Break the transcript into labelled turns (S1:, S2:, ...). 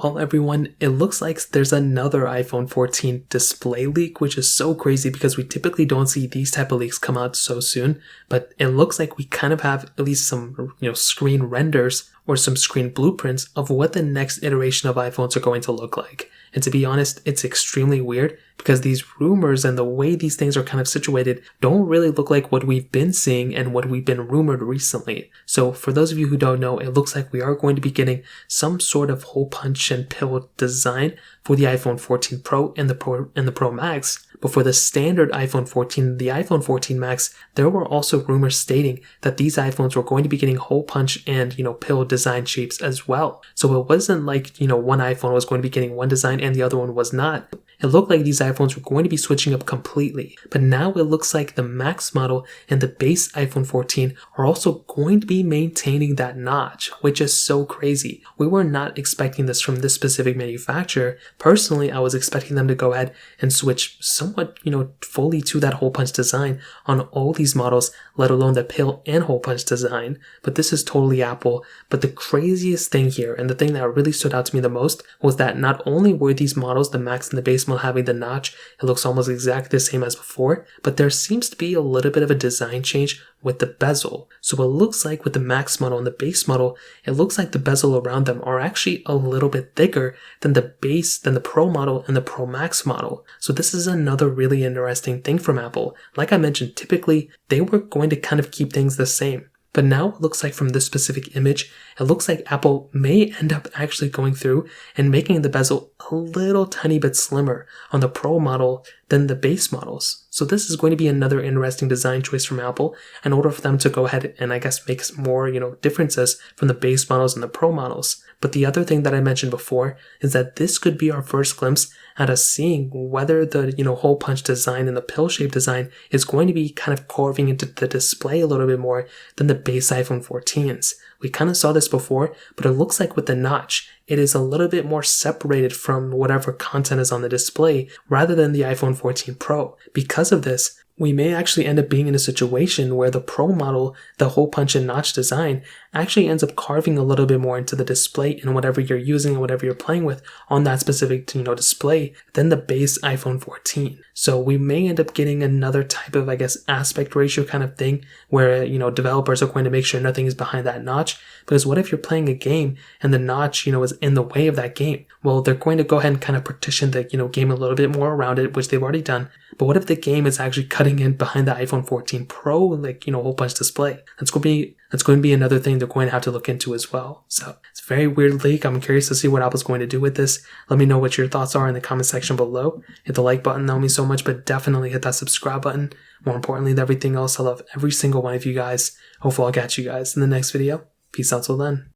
S1: Well, everyone, it looks like there's another iPhone 14 display leak, which is so crazy because we typically don't see these type of leaks come out so soon. But it looks like we kind of have at least some, screen renders or some screen blueprints of what the next iteration of iPhones are going to look like. And to be honest, it's extremely weird because these rumors and the way these things are kind of situated don't really look like what we've been seeing and what we've been rumored recently. So for those of you who don't know, it looks like we are going to be getting some sort of hole punch and pill design for the iPhone 14 Pro and the Pro Max. But for the standard iPhone 14 and the iPhone 14 Max, there were also rumors stating that these iPhones were going to be getting hole punch and, pill design shapes as well. So it wasn't like, one iPhone was going to be getting one design and the other one was not. It looked like these iPhones were going to be switching up completely. But now it looks like the Max model and the base iPhone 14 are also going to be maintaining that notch, which is so crazy. We were not expecting this from this specific manufacturer. Personally, I was expecting them to go ahead and switch somewhat, fully to that hole punch design on all these models, let alone the pill and hole punch design. But this is totally Apple. But the craziest thing here, and the thing that really stood out to me the most, was that not only were these models, the Max and the base model, having the notch, it looks almost exactly the same as before, but there seems to be a little bit of a design change with the bezel. So it looks like with the Max model and the base model, it looks like the bezel around them are actually a little bit thicker than the Pro model and the Pro Max model. So this is another really interesting thing from Apple. Like I mentioned, typically they were going to kind of keep things the same. But now it looks like from this specific image, it looks like Apple may end up actually going through and making the bezel a little tiny bit slimmer on the Pro model than the base models. So this is going to be another interesting design choice from Apple in order for them to go ahead and I guess make more, differences from the base models and the Pro models. But the other thing that I mentioned before is that this could be our first glimpse at us seeing whether the, hole punch design and the pill shape design is going to be kind of carving into the display a little bit more than the base iPhone 14s. We kind of saw this before, but it looks like with the notch, it is a little bit more separated from whatever content is on the display rather than the iPhone 14 Pro. Because of this, we may actually end up being in a situation where the Pro model, the hole punch and notch design, actually ends up carving a little bit more into the display and whatever you're using and whatever you're playing with on that specific, display than the base iPhone 14. So we may end up getting another type of, aspect ratio kind of thing where, developers are going to make sure nothing is behind that notch. Because what if you're playing a game and the notch, is in the way of that game? Well, they're going to go ahead and kind of partition the, game a little bit more around it, which they've already done. But what if the game is actually cutting in behind the iPhone 14 Pro, hole punch display? That's going to be another thing they're going to have to look into as well. So it's a very weird leak. I'm curious to see what Apple's going to do with this. Let me know what your thoughts are in the comment section below. Hit the like button, that would mean so much, but definitely hit that subscribe button. More importantly than everything else, I love every single one of you guys. Hopefully I'll catch you guys in the next video. Peace out till then.